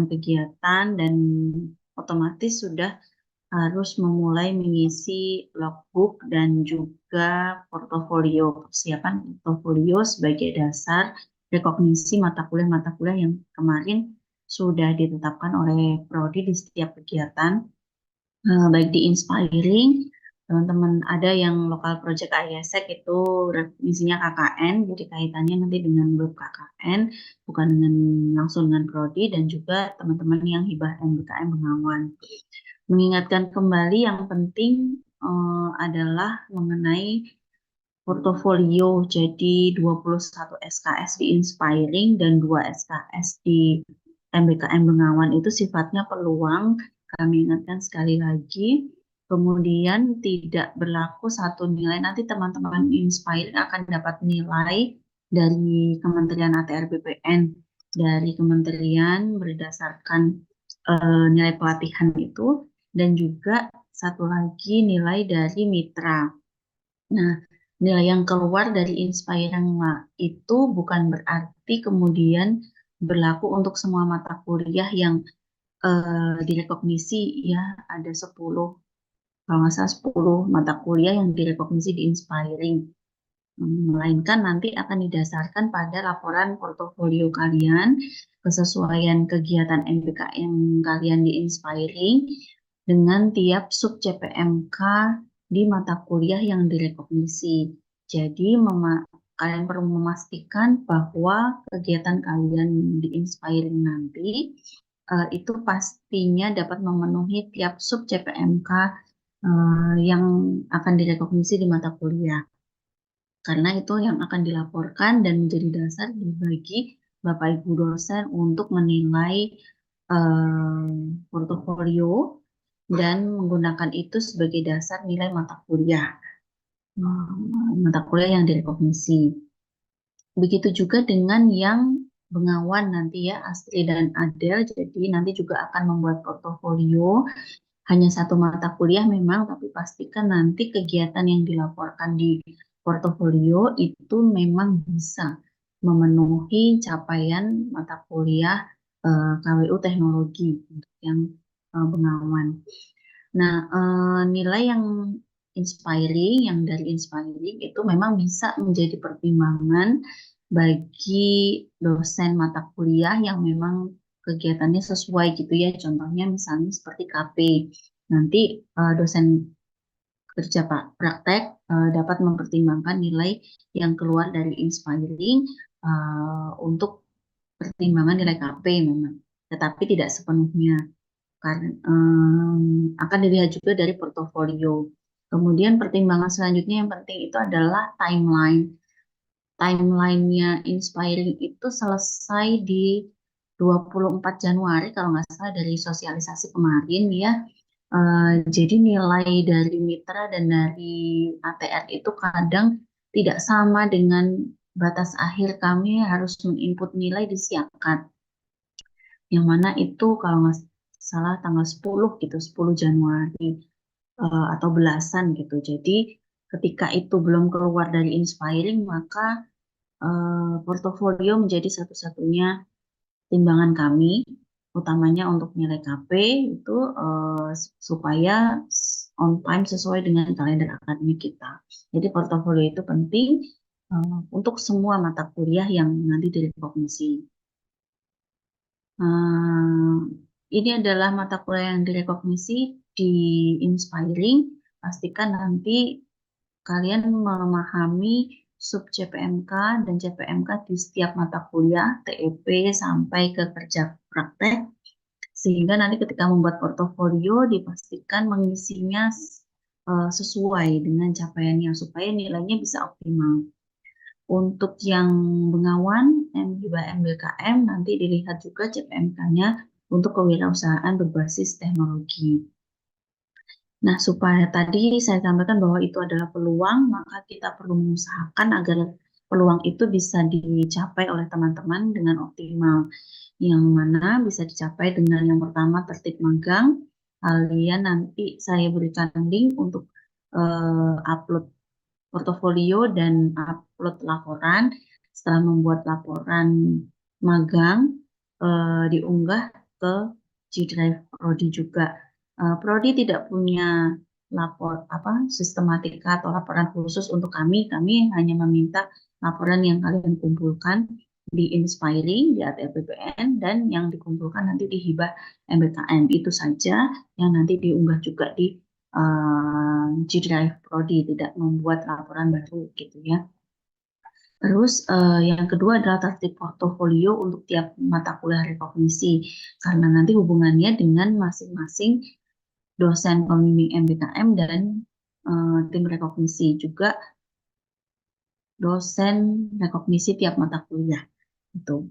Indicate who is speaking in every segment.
Speaker 1: pelaksanaan kegiatan dan otomatis sudah harus memulai mengisi logbook dan juga portofolio, persiapan portofolio sebagai dasar rekognisi mata kuliah yang kemarin sudah ditetapkan oleh Prodi di setiap kegiatan, baik di Inspiring, teman-teman ada yang lokal project ISEC itu rekognisinya KKN, jadi kaitannya nanti dengan grup KKN, bukan dengan langsung dengan Prodi, dan juga teman-teman yang hibah MBKM Bengawan. Mengingatkan kembali yang penting adalah mengenai portofolio. Jadi 21 SKS di Inspiring dan 2 SKS di MBKM Bengawan itu sifatnya peluang. Kami ingatkan sekali lagi. Kemudian tidak berlaku satu nilai. Nanti teman-teman Inspiring akan dapat nilai dari Kementerian ATR BPN, dari kementerian berdasarkan nilai pelatihan itu, dan juga satu lagi nilai dari mitra. Nah, nilai yang keluar dari Inspiring itu bukan berarti kemudian berlaku untuk semua mata kuliah yang direkognisi, ya ada 10, kalau nggak salah 10 mata kuliah yang direkognisi di Inspiring. Melainkan nanti akan didasarkan pada laporan portofolio kalian, kesesuaian kegiatan MBKM kalian di Inspiring dengan tiap sub CPMK di mata kuliah yang direkognisi. Jadi kalian perlu memastikan bahwa kegiatan kalian di Inspiring nanti itu pastinya dapat memenuhi tiap sub CPMK yang akan direkognisi di mata kuliah. Karena itu yang akan dilaporkan dan menjadi dasar bagi Bapak Ibu dosen untuk menilai portofolio dan menggunakan itu sebagai dasar nilai mata kuliah yang direkognisi. Begitu juga dengan yang Bengawan nanti ya, Astri dan Adel. Jadi nanti juga akan membuat portofolio hanya satu mata kuliah memang, tapi pastikan nanti kegiatan yang dilaporkan di portofolio itu memang bisa memenuhi capaian mata kuliah KWU Teknologi untuk yang Bengawan. Nah, nilai yang yang dari Inspiring itu memang bisa menjadi pertimbangan bagi dosen mata kuliah yang memang kegiatannya sesuai gitu ya. Contohnya misalnya seperti KP. Nanti dosen kerja Pak praktek dapat mempertimbangkan nilai yang keluar dari Inspiring untuk pertimbangan nilai KP memang, tetapi tidak sepenuhnya karena akan dilihat juga dari portofolio. Kemudian pertimbangan selanjutnya yang penting itu adalah timeline. Timelinenya Inspiring itu selesai di 24 Januari kalau nggak salah dari sosialisasi kemarin ya. Jadi nilai dari mitra dan dari ATR itu kadang tidak sama dengan batas akhir kami harus menginput nilai disiapkan. Yang mana itu kalau nggak salah tanggal 10 gitu, 10 Januari atau belasan gitu. Jadi ketika itu belum keluar dari Inspiring, maka portofolio menjadi satu-satunya timbangan kami, utamanya untuk nilai KP itu supaya on time sesuai dengan kalender akademik kita. Jadi portofolio itu penting untuk semua mata kuliah yang nanti direkognisi. Ini adalah mata kuliah yang direkognisi di Inspiring. Pastikan nanti kalian memahami sub CPMK dan CPMK di setiap mata kuliah, TEP sampai ke kerja praktek, sehingga nanti ketika membuat portofolio dipastikan mengisinya sesuai dengan capaiannya supaya nilainya bisa optimal. Untuk yang Bengawan, MBKM nanti dilihat juga CPMK-nya untuk kewirausahaan berbasis teknologi. Nah, supaya tadi saya sampaikan bahwa itu adalah peluang, maka kita perlu mengusahakan agar peluang itu bisa dicapai oleh teman-teman dengan optimal. Yang mana bisa dicapai dengan yang pertama tertib magang. Kalian nanti saya berikan link untuk upload portofolio dan upload laporan. Setelah membuat laporan magang, diunggah ke G Drive Prodi juga. Prodi tidak punya sistematika atau laporan khusus untuk kami. Kami hanya meminta laporan yang kalian kumpulkan di Inspiring, di ATL BPN, dan yang dikumpulkan nanti di Hibah MBKM. Itu saja yang nanti diunggah juga di G Drive Prodi, tidak membuat laporan baru gitu ya. Terus yang kedua adalah tertib portofolio untuk tiap mata kuliah rekognisi, karena nanti hubungannya dengan masing-masing dosen pembimbing MBKM dan tim rekognisi juga dosen rekognisi tiap mata kuliah itu.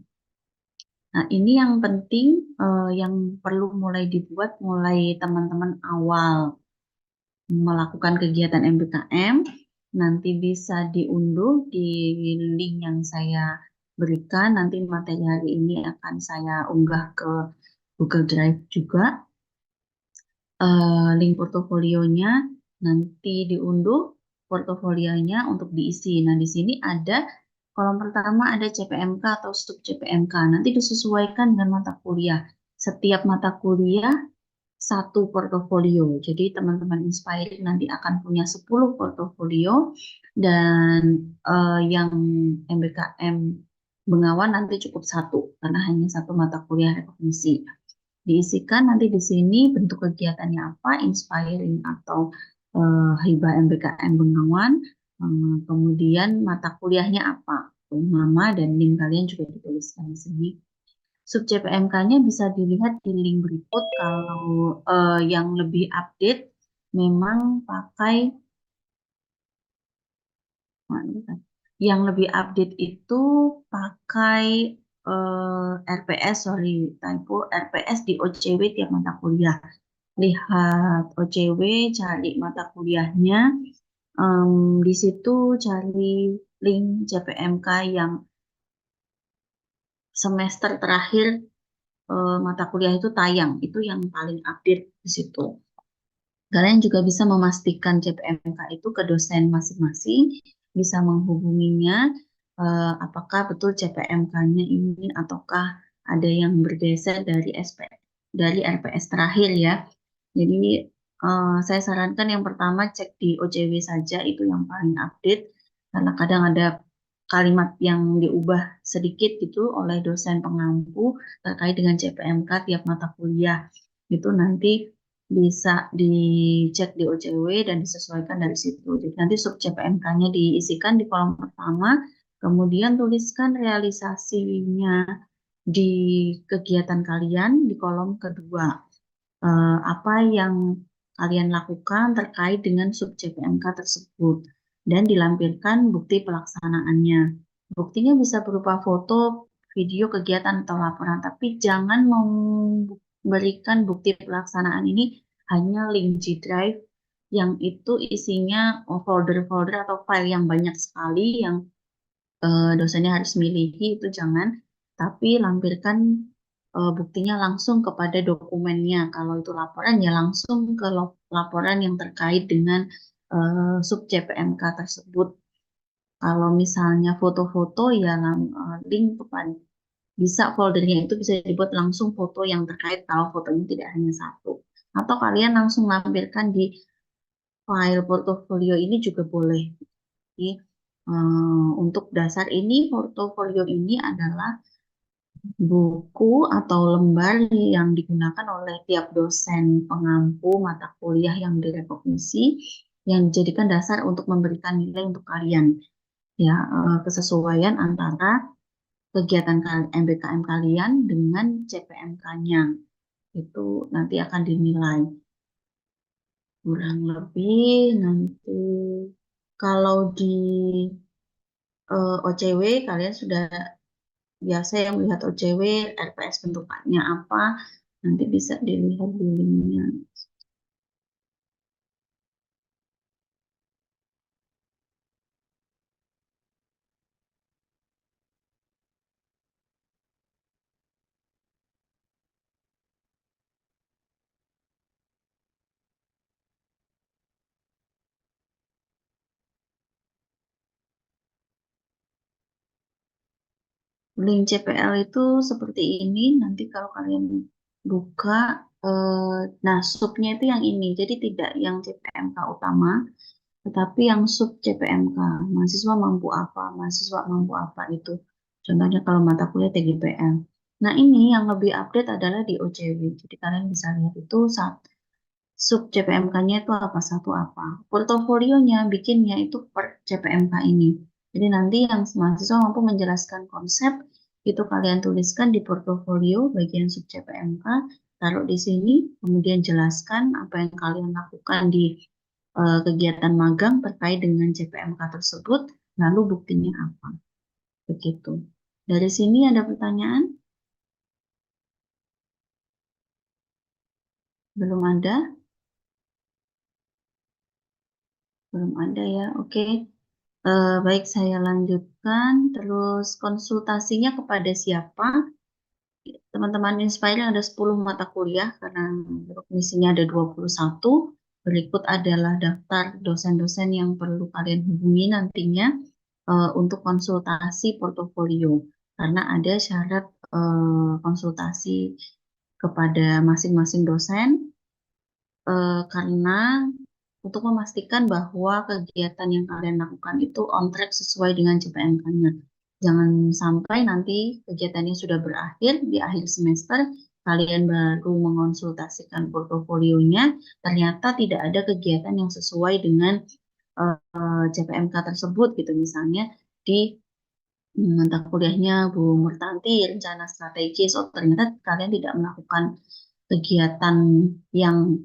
Speaker 1: Nah, ini yang penting yang perlu mulai dibuat mulai teman-teman awal melakukan kegiatan MBKM, nanti bisa diunduh di link yang saya berikan. Nanti materi hari ini akan saya unggah ke Google Drive juga. Link portofolionya nanti diunduh portofolionya untuk diisi. Nah, di sini ada kolom pertama ada CPMK atau sub CPMK. Nanti disesuaikan dengan mata kuliah. Setiap mata kuliah satu portofolio. Jadi teman-teman Inspiring nanti akan punya 10 portofolio dan yang MBKM Bengawan nanti cukup satu karena hanya satu mata kuliah rekognisi. Diisikan nanti di sini bentuk kegiatannya apa, Inspiring atau Hibah MBKM Bengawan, kemudian mata kuliahnya apa, nama dan link kalian juga dituliskan di sini. Sub CPMK-nya bisa dilihat di link berikut. Kalau yang lebih update memang pakai yang lebih update itu pakai RPS, sorry typo, RPS di OCW tiap mata kuliah. Lihat OCW, cari mata kuliahnya, di situ cari link CPMK yang semester terakhir mata kuliah itu tayang, itu yang paling update di situ. Kalian juga bisa memastikan CPMK itu ke dosen masing-masing, bisa menghubunginya apakah betul CPMK-nya ini ataukah ada yang bergeser dari dari RPS terakhir ya. Jadi saya sarankan yang pertama cek di OCW saja, itu yang paling update karena kadang ada kalimat yang diubah sedikit gitu oleh dosen pengampu terkait dengan CPMK tiap mata kuliah. Itu nanti bisa dicek di OCW dan disesuaikan dari situ. Jadi nanti sub CPMK-nya diisikan di kolom pertama, kemudian tuliskan realisasinya di kegiatan kalian di kolom kedua. Apa yang kalian lakukan terkait dengan sub CPMK tersebut dan dilampirkan bukti pelaksanaannya. Buktinya bisa berupa foto, video kegiatan atau laporan, tapi jangan memberikan bukti pelaksanaan ini hanya link G Drive yang itu isinya folder-folder atau file yang banyak sekali yang dosennya harus milihi, itu jangan, tapi lampirkan buktinya langsung kepada dokumennya. Kalau itu laporan ya langsung ke laporan yang terkait dengan sub CPMK tersebut. Kalau misalnya foto-foto ya link kepada bisa foldernya itu bisa dibuat langsung foto yang terkait kalau fotonya tidak hanya satu. Atau kalian langsung lampirkan di file portofolio ini juga boleh. Jadi, untuk dasar ini, portofolio ini adalah buku atau lembar yang digunakan oleh tiap dosen pengampu mata kuliah yang direkognisi yang dijadikan dasar untuk memberikan nilai untuk kalian. Ya, kesesuaian antara kegiatan MBKM kalian dengan CPMK-nya. Itu nanti akan dinilai. Kurang lebih nanti kalau di OCW kalian sudah biasa yang melihat OCW, RPS bentukannya apa, nanti bisa dilihat di linknya. Link CPL itu seperti ini, nanti kalau kalian buka, nah subnya itu yang ini, jadi tidak yang CPMK utama, tetapi yang sub CPMK, mahasiswa mampu apa, mahasiswa mampu apa itu. Contohnya kalau mata kuliah TGPL. Nah ini yang lebih update adalah di OCW, jadi kalian bisa lihat itu saat sub CPMK-nya itu apa, satu apa. Portofolionya bikinnya itu per CPMK ini. Jadi nanti yang mahasiswa mampu menjelaskan konsep, itu kalian tuliskan di portofolio bagian sub CPMK, taruh di sini, kemudian jelaskan apa yang kalian lakukan di kegiatan magang terkait dengan CPMK tersebut, lalu buktinya apa. Begitu. Dari sini ada pertanyaan? Belum ada? Belum ada ya. Oke. Baik, saya lanjutkan. Terus konsultasinya kepada siapa? Teman-teman Inspire ada 10 mata kuliah karena misinya ada 21. Berikut adalah daftar dosen-dosen yang perlu kalian hubungi nantinya untuk konsultasi portofolio. Karena ada syarat konsultasi kepada masing-masing dosen karena untuk memastikan bahwa kegiatan yang kalian lakukan itu on track sesuai dengan CPMK-nya. Jangan sampai nanti kegiatannya sudah berakhir di akhir semester, kalian baru mengonsultasikan portofolionya, ternyata tidak ada kegiatan yang sesuai dengan CPMK tersebut gitu. Misalnya di mata kuliahnya Bu Murtanti, rencana strategis, oh ternyata kalian tidak melakukan kegiatan yang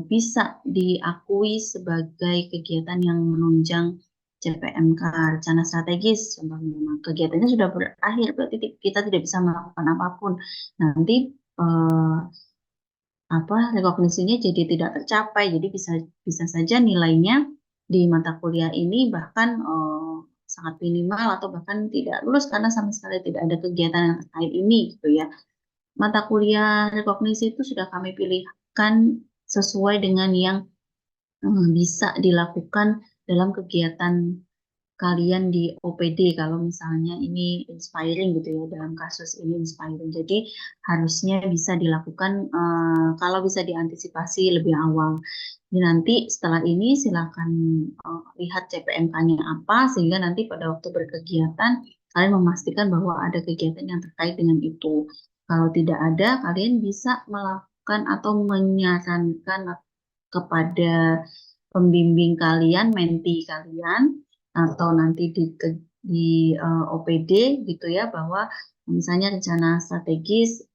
Speaker 1: bisa diakui sebagai kegiatan yang menunjang CPMK rencana strategis. Contohnya, nah, kegiatannya sudah berakhir, berarti kita tidak bisa melakukan apapun. Nanti eh, apa rekognisinya jadi tidak tercapai. Jadi bisa bisa saja nilainya di mata kuliah ini bahkan sangat minimal atau bahkan tidak lulus karena sama sekali tidak ada kegiatan yang terkait ini gitu ya. Mata kuliah rekognisi itu sudah kami pilihkan sesuai dengan yang bisa dilakukan dalam kegiatan kalian di OPD kalau misalnya ini inspiring gitu ya dalam kasus ini inspiring. Jadi harusnya bisa dilakukan kalau bisa diantisipasi lebih awal. Jadi nanti setelah ini silakan lihat CPMK-nya apa sehingga nanti pada waktu berkegiatan kalian memastikan bahwa ada kegiatan yang terkait dengan itu. Kalau tidak ada, kalian bisa melakukan atau menyarankan kepada pembimbing kalian, menti kalian, atau nanti di OPD gitu ya, bahwa misalnya rencana strategis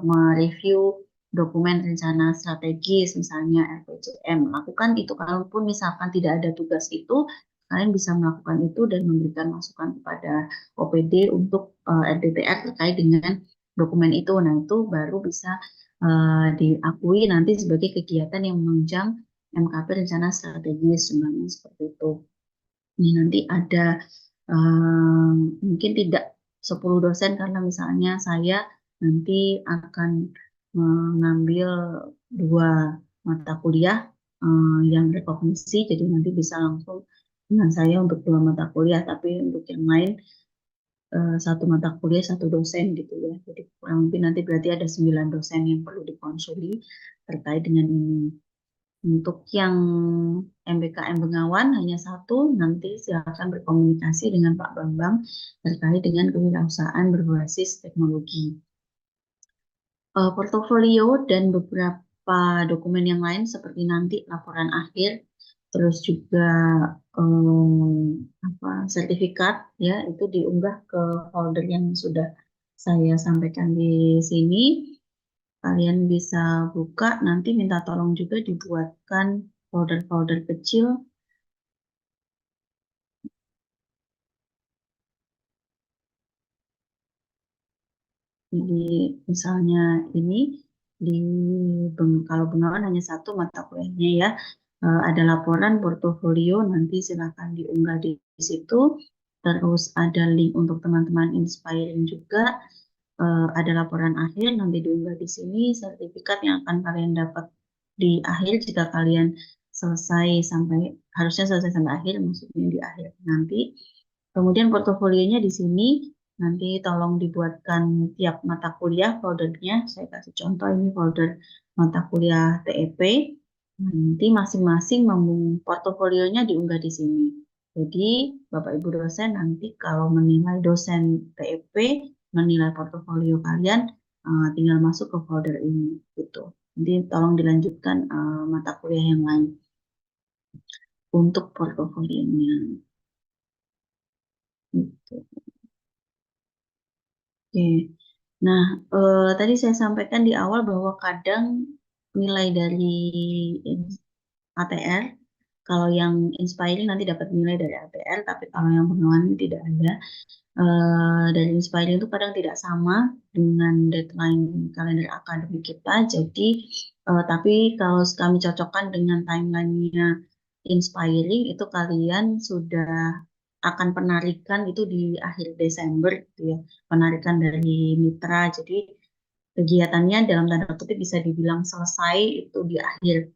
Speaker 1: mereview dokumen rencana strategis, misalnya RPJM, lakukan itu. Kalaupun misalkan tidak ada tugas itu, kalian bisa melakukan itu dan memberikan masukan kepada OPD untuk RDTR terkait dengan dokumen itu. Nah, itu baru bisa diakui nanti sebagai kegiatan yang menunjang MKP rencana strategis sebenarnya seperti itu. Ini nanti ada eh, mungkin tidak 10 dosen karena misalnya saya nanti akan mengambil dua mata kuliah yang rekognisi, jadi nanti bisa langsung dengan saya untuk dua mata kuliah, tapi untuk yang lain satu mata kuliah satu dosen gitu ya. Jadi kurang lebih nanti berarti ada 9 dosen yang perlu dikonsuli terkait dengan ini. Untuk yang MBKM Bengawan hanya satu, nanti silakan berkomunikasi dengan Pak Bambang terkait dengan kewirausahaan berbasis teknologi. Portofolio dan beberapa dokumen yang lain seperti nanti laporan akhir, terus juga sertifikat ya itu diunggah ke folder yang sudah saya sampaikan di sini. Kalian bisa buka, nanti minta tolong juga dibuatkan folder-folder kecil. Jadi misalnya ini di kalau Bengawan hanya satu mata kuliahnya ya. Ada laporan portofolio nanti silakan diunggah di situ. Terus ada link untuk teman-teman inspiring juga. Ada laporan akhir nanti diunggah di sini. Sertifikat yang akan kalian dapat di akhir jika kalian selesai sampai harusnya selesai sampai akhir maksudnya di akhir nanti. Kemudian portofolionya di sini nanti tolong dibuatkan tiap mata kuliah foldernya. Saya kasih contoh ini folder mata kuliah TEP. Nanti masing-masing portofolionya diunggah di sini. Jadi Bapak Ibu dosen nanti kalau menilai dosen TEP, menilai portofolio kalian, tinggal masuk ke folder ini gitu. Nanti tolong dilanjutkan mata kuliah yang lain untuk portofolionya. Gitu. Oke. Nah, tadi saya sampaikan di awal bahwa kadang nilai dari ATR, kalau yang inspiring nanti dapat nilai dari ATR, tapi kalau yang pengawalan tidak ada. Dari inspiring itu kadang tidak sama dengan deadline kalender akademik kita. Jadi, tapi kalau kami cocokkan dengan timeline-nya inspiring, itu kalian sudah akan penarikan itu di akhir Desember, gitu ya. Penarikan dari mitra. Jadi, kegiatannya dalam tanda kutip bisa dibilang selesai itu di akhir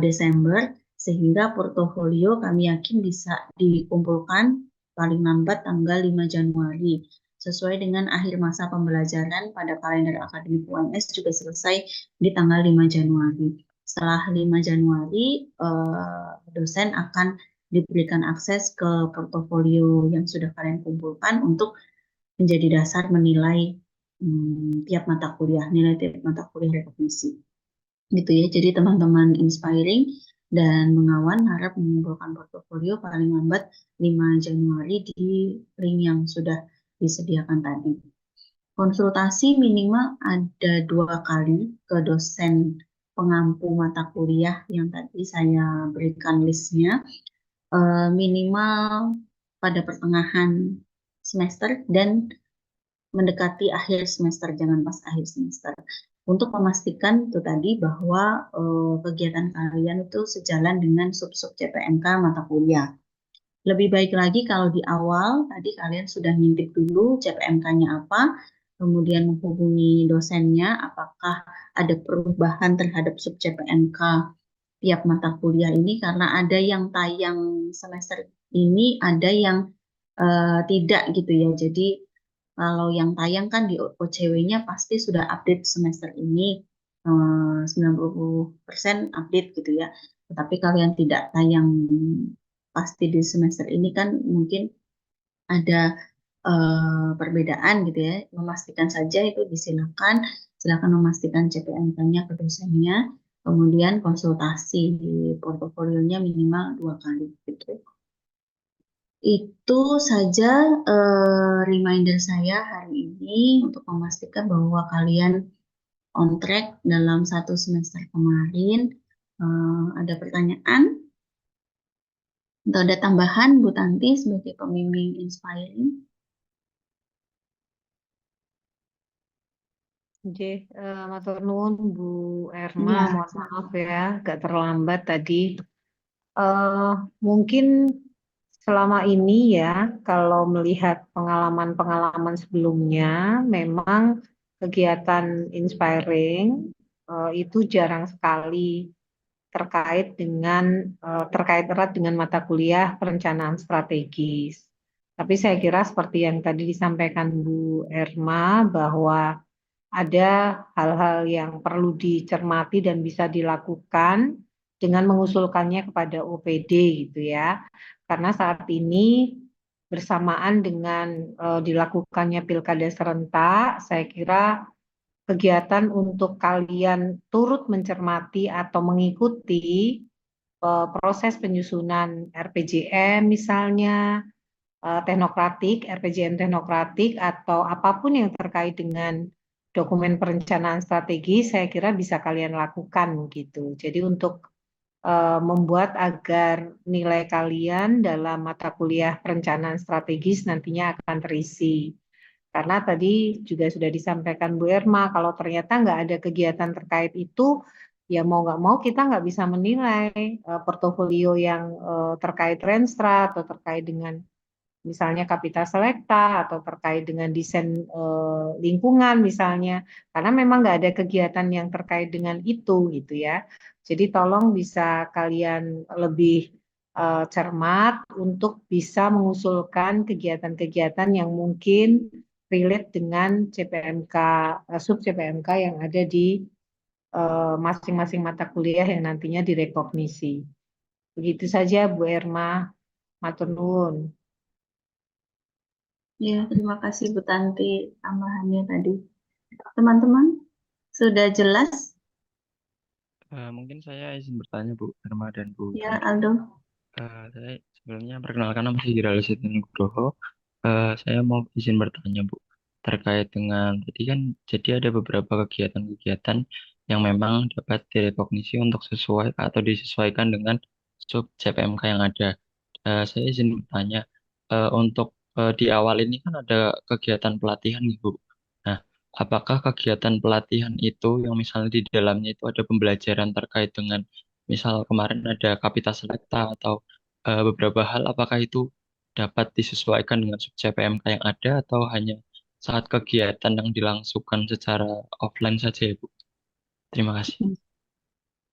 Speaker 1: Desember, sehingga portofolio kami yakin bisa dikumpulkan paling lambat tanggal 5 Januari. Sesuai dengan akhir masa pembelajaran pada kalender akademik UMS juga selesai di tanggal 5 Januari. Setelah 5 Januari, dosen akan diberikan akses ke portofolio yang sudah kalian kumpulkan untuk menjadi dasar menilai tiap mata kuliah, nilai tiap mata kuliah rekognisi. Gitu ya. Jadi teman-teman inspiring dan mengawan harap mengumpulkan portofolio paling lambat 5 Januari di link yang sudah disediakan tadi. Konsultasi minimal ada 2 kali ke dosen pengampu mata kuliah yang tadi saya berikan listnya. Minimal pada pertengahan semester dan mendekati akhir semester, jangan pas akhir semester. Untuk memastikan itu tadi bahwa kegiatan kalian itu sejalan dengan sub-sub CPNK mata kuliah. Lebih baik lagi kalau di awal tadi kalian sudah ngintip dulu CPNK-nya apa, kemudian menghubungi dosennya apakah ada perubahan terhadap sub CPNK tiap mata kuliah ini, karena ada yang tayang semester ini, ada yang tidak gitu ya. Jadi kalau yang tayang kan di OCW-nya pasti sudah update semester ini 90% update gitu ya. Tetapi kalian tidak tayang pasti di semester ini kan mungkin ada perbedaan gitu ya. Memastikan saja itu disilakan. Silakan memastikan CPNK-nya ke dosennya. Kemudian konsultasi di portofolionya minimal 2 kali gitu. Itu saja reminder saya hari ini untuk memastikan bahwa kalian on track dalam 1 semester kemarin. Ada pertanyaan atau ada tambahan Bu Tanti sebagai pembimbing inspiring?
Speaker 2: Matur nuwun Bu Erma,
Speaker 1: Iya,
Speaker 2: mohon maaf ya, agak terlambat tadi. Mungkin selama ini ya, kalau melihat pengalaman-pengalaman sebelumnya, memang kegiatan inspiring itu jarang sekali terkait erat dengan mata kuliah perencanaan strategis. Tapi saya kira seperti yang tadi disampaikan Bu Erma bahwa ada hal-hal yang perlu dicermati dan bisa dilakukan dengan mengusulkannya kepada OPD gitu ya. Karena saat ini bersamaan dengan dilakukannya pilkada serentak, saya kira kegiatan untuk kalian turut mencermati atau mengikuti proses penyusunan RPJM misalnya, teknokratik, RPJM teknokratik atau apapun yang terkait dengan dokumen perencanaan strategi, saya kira bisa kalian lakukan gitu. Jadi untuk membuat agar nilai kalian dalam mata kuliah perencanaan strategis nantinya akan terisi. Karena tadi juga sudah disampaikan Bu Erma, kalau ternyata nggak ada kegiatan terkait itu, ya mau nggak mau kita nggak bisa menilai portofolio yang terkait Renstra atau terkait dengan misalnya Kapita Selekta atau terkait dengan desain lingkungan misalnya, karena memang nggak ada kegiatan yang terkait dengan itu gitu ya. Jadi tolong bisa kalian lebih cermat untuk bisa mengusulkan kegiatan-kegiatan yang mungkin relate dengan CPMK, sub CPMK yang ada di masing-masing mata kuliah yang nantinya direkognisi. Begitu saja Bu Erma, matur nuwun.
Speaker 1: Ya, terima kasih Bu Tanti tambahannya tadi. Teman-teman, sudah jelas?
Speaker 3: Mungkin saya izin bertanya Bu Irma dan Bu
Speaker 1: Ya,
Speaker 3: Tanti.
Speaker 1: Aldo.
Speaker 3: Saya sebelumnya perkenalkan nama saya Jirali Setin Nugroho. Saya mau izin bertanya Bu terkait dengan tadi kan jadi ada beberapa kegiatan-kegiatan yang memang dapat direkognisi untuk sesuai atau disesuaikan dengan sub CPMK yang ada. Saya izin bertanya untuk di awal ini kan ada kegiatan pelatihan nih Bu. Nah, apakah kegiatan pelatihan itu yang misalnya di dalamnya itu ada pembelajaran terkait dengan misal kemarin ada Kapita Selecta atau beberapa hal, apakah itu dapat disesuaikan dengan sub CPMK yang ada atau hanya saat kegiatan yang dilangsungkan secara offline saja ya Bu? Terima kasih.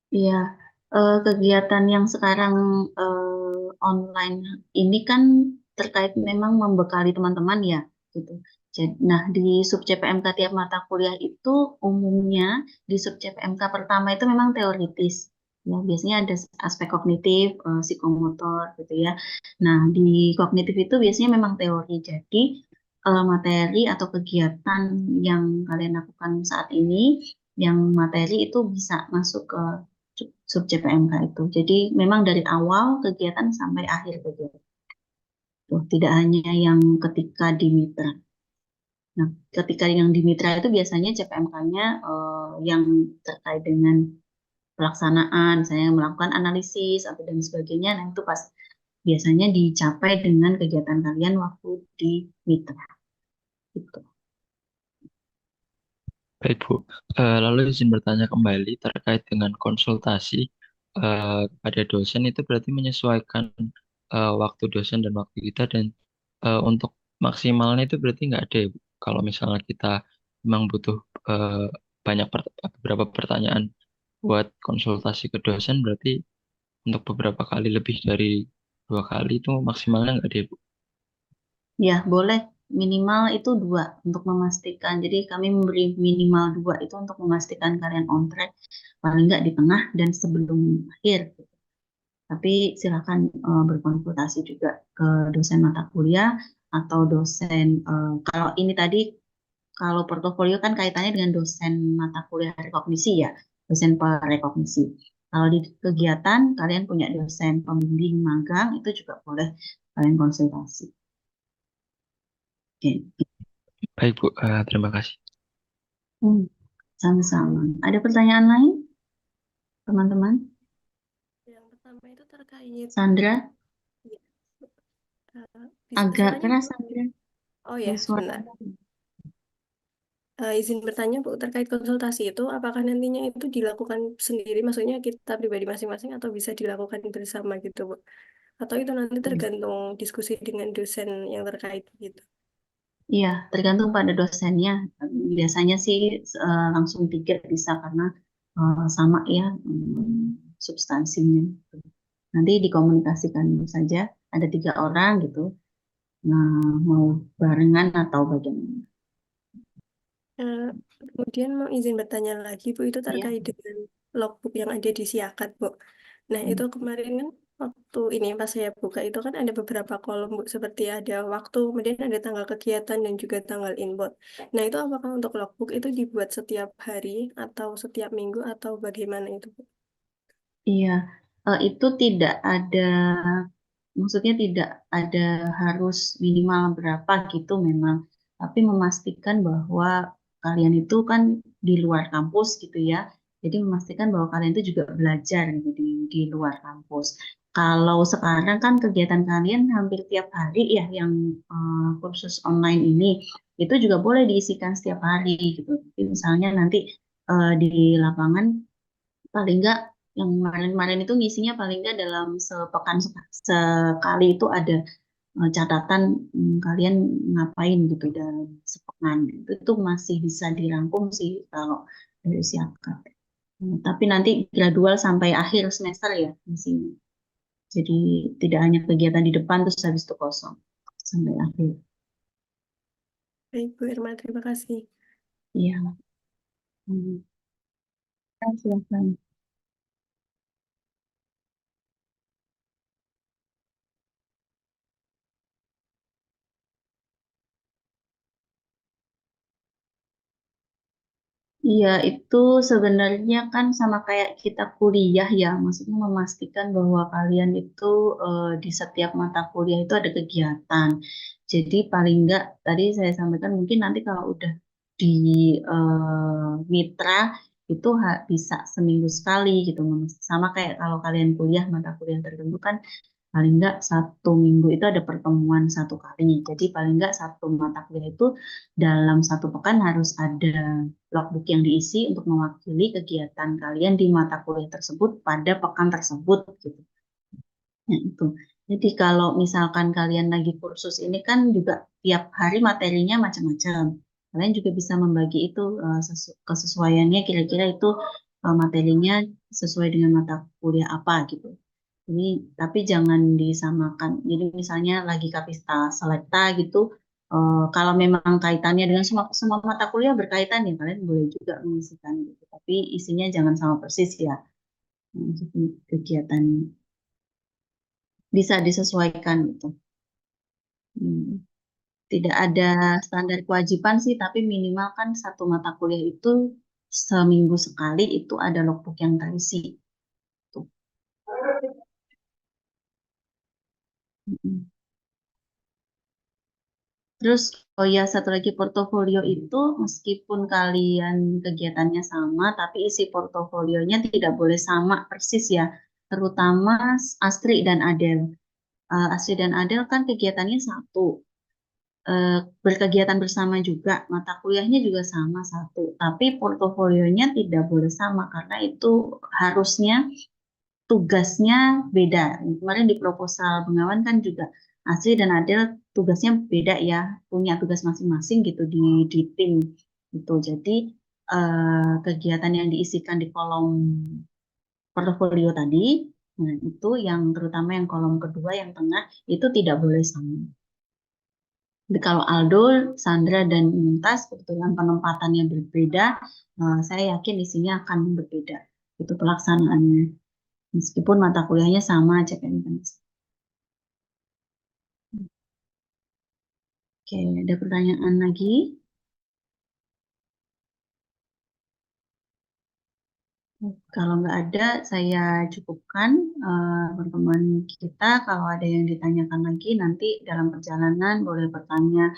Speaker 1: Iya, kegiatan yang sekarang online ini kan terkait memang membekali teman-teman ya, gitu. Jadi, nah di sub CPMK tiap mata kuliah itu umumnya di sub CPMK pertama itu memang teoritis, ya biasanya ada aspek kognitif, psikomotor, gitu ya. Nah di kognitif itu biasanya memang teori, jadi materi atau kegiatan yang kalian lakukan saat ini, yang materi itu bisa masuk ke sub CPMK itu. Jadi memang dari awal kegiatan sampai akhir kegiatan. Tuh, tidak hanya yang ketika di mitra. Nah, ketika yang di mitra itu biasanya CPMK-nya yang terkait dengan pelaksanaan, misalnya melakukan analisis atau dan sebagainya. Nah, itu pas biasanya dicapai dengan kegiatan kalian waktu di mitra. Gitu.
Speaker 3: Baik Bu, lalu izin bertanya kembali terkait dengan konsultasi pada dosen itu berarti menyesuaikan waktu dosen dan waktu kita dan untuk maksimalnya itu berarti nggak ada ya Bu? Kalau misalnya kita memang butuh eh, banyak beberapa pertanyaan buat konsultasi ke dosen berarti untuk beberapa kali lebih dari 2 kali itu maksimalnya nggak ada ya Bu?
Speaker 1: Ya, boleh minimal itu 2 untuk memastikan. Jadi kami memberi minimal 2 itu untuk memastikan kalian on track, paling nggak di tengah dan sebelum akhir. Tapi silakan berkonsultasi juga ke dosen mata kuliah atau dosen kalau ini tadi kalau portofolio kan kaitannya dengan dosen mata kuliah rekognisi ya, dosen perekognisi. Kalau di kegiatan kalian punya dosen pembimbing magang itu juga boleh kalian konsultasi. Oke.
Speaker 3: Baik Bu, terima kasih.
Speaker 1: Sama-sama. Ada pertanyaan lain, teman-teman?
Speaker 4: Yang pertama itu terkait
Speaker 1: Sandra,
Speaker 4: ya,
Speaker 1: agak
Speaker 4: suaranya
Speaker 1: keras,
Speaker 4: Bu.
Speaker 1: Sandra.
Speaker 4: Oh ya,
Speaker 1: Suara.
Speaker 4: sebentar. Izin bertanya Bu, terkait konsultasi itu apakah nantinya itu dilakukan sendiri, maksudnya kita pribadi masing-masing atau bisa dilakukan bersama gitu Bu? Atau itu nanti tergantung diskusi dengan dosen yang terkait gitu?
Speaker 1: Iya, tergantung pada dosennya. Biasanya sih langsung 3 bisa karena sama ya substansinya. Nanti dikomunikasikan saja. Ada 3 orang gitu. Nah, mau barengan atau bagaimana?
Speaker 4: Eh, Kemudian mau izin bertanya lagi Bu, itu
Speaker 1: Iya.
Speaker 4: terkait dengan logbook yang ada di Siakat Bu. Nah itu kemarin kan waktu ini pas saya buka itu kan ada beberapa kolom Bu, seperti ada waktu, kemudian ada tanggal kegiatan dan juga tanggal inbound. Nah itu apakah untuk logbook itu dibuat setiap hari atau setiap minggu atau bagaimana itu Bu?
Speaker 1: Iya, itu tidak ada, maksudnya tidak ada harus minimal berapa gitu memang, tapi memastikan bahwa kalian itu kan di luar kampus gitu ya, jadi memastikan bahwa kalian itu juga belajar gitu di luar kampus. Kalau sekarang kan kegiatan kalian hampir tiap hari ya, yang kursus online ini, itu juga boleh diisikan setiap hari gitu. Jadi misalnya nanti di lapangan paling enggak yang kemarin-kemarin itu ngisinya paling enggak dalam sepekan sekali itu ada catatan kalian ngapain gitu dalam sepekan itu masih bisa dirangkum sih kalau dari siakat. Tapi nanti gradual sampai akhir semester ya di sini. Jadi tidak hanya kegiatan di depan terus habis itu kosong sampai akhir.
Speaker 4: Baik, Bu Irma, terima kasih.
Speaker 1: Iya. Silakan. Iya, itu sebenarnya kan sama kayak kita kuliah ya, maksudnya memastikan bahwa kalian itu di setiap mata kuliah itu ada kegiatan. Jadi paling enggak tadi saya sampaikan mungkin nanti kalau udah di mitra itu bisa seminggu sekali gitu. Sama kayak kalau kalian kuliah mata kuliah tertentu kan paling enggak 1 minggu itu ada pertemuan 1 kali. Jadi paling enggak satu mata kuliah itu dalam 1 pekan harus ada logbook yang diisi untuk mewakili kegiatan kalian di mata kuliah tersebut pada pekan tersebut gitu. Nah, itu. Jadi kalau misalkan kalian lagi kursus ini kan juga tiap hari materinya macam-macam. Kalian juga bisa membagi itu kesesuaiannya kira-kira itu materinya sesuai dengan mata kuliah apa gitu. Jadi, tapi jangan disamakan. Jadi misalnya lagi Kapista Selekta gitu, kalau memang kaitannya dengan semua mata kuliah berkaitan ya kalian boleh juga mengisikan gitu. Tapi isinya jangan sama persis ya. Maksudnya kegiatan bisa disesuaikan gitu. Tidak ada standar kewajiban sih, tapi minimal kan satu mata kuliah itu seminggu sekali itu ada logbook yang terisi. Tuh. Terus, oh ya, satu lagi portofolio itu meskipun kalian kegiatannya sama, tapi isi portofolionya tidak boleh sama persis ya. Terutama Astri dan Adel. Astri dan Adel kan kegiatannya satu. Berkegiatan bersama juga, mata kuliahnya juga sama satu. Tapi portofolionya tidak boleh sama karena itu harusnya tugasnya beda. Kemarin di proposal pengawan kan juga Asri dan Adel tugasnya beda ya, punya tugas masing-masing gitu di tim gitu. Jadi kegiatan yang diisikan di kolom portofolio tadi, nah itu yang terutama yang kolom kedua yang tengah itu tidak boleh sama. Jadi kalau Aldo, Sandra, dan Mumtaz kebetulan penempatannya berbeda, saya yakin isinya akan berbeda. Itu pelaksanaannya. Meskipun mata kuliahnya sama aja kan. Oke, ada pertanyaan lagi? Kalau nggak ada, saya cukupkan pertemuan kita. Kalau ada yang ditanyakan lagi, nanti dalam perjalanan boleh bertanya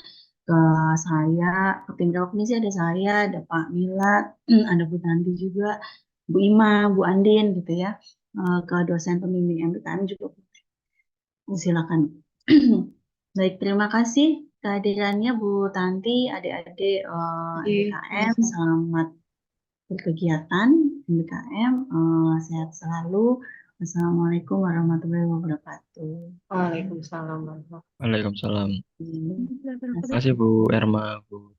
Speaker 1: ke saya, ke tim Rekognisi ada saya, ada Pak Milat, ada Bu Tanti juga, Bu Ima, Bu Andin gitu ya. Ke dosen pembimbing MBKM juga silakan. Baik, terima kasih kehadirannya Bu Tanti, adik-adik MBKM, selamat berkegiatan MBKM, sehat selalu. Assalamualaikum warahmatullahi wabarakatuh.
Speaker 2: Waalaikumsalam.
Speaker 3: Waalaikumsalam.
Speaker 1: Hmm.
Speaker 3: Terima kasih Bu Erma, Bu.